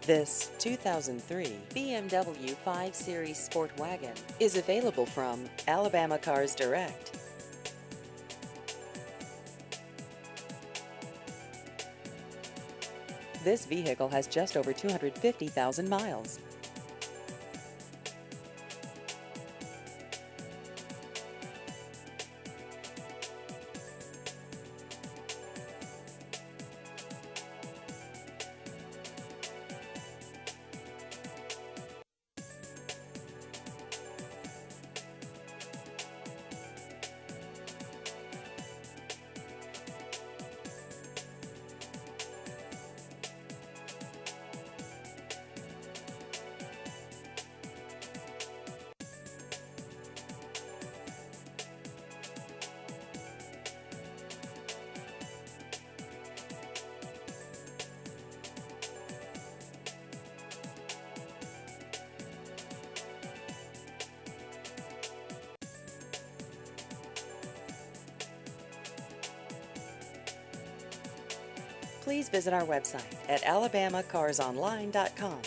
This 2003 BMW 5 Series Sport Wagon is available from Alabama Cars Direct. This vehicle has just over 250,000 miles. Please visit our website at alabamacarsonline.com.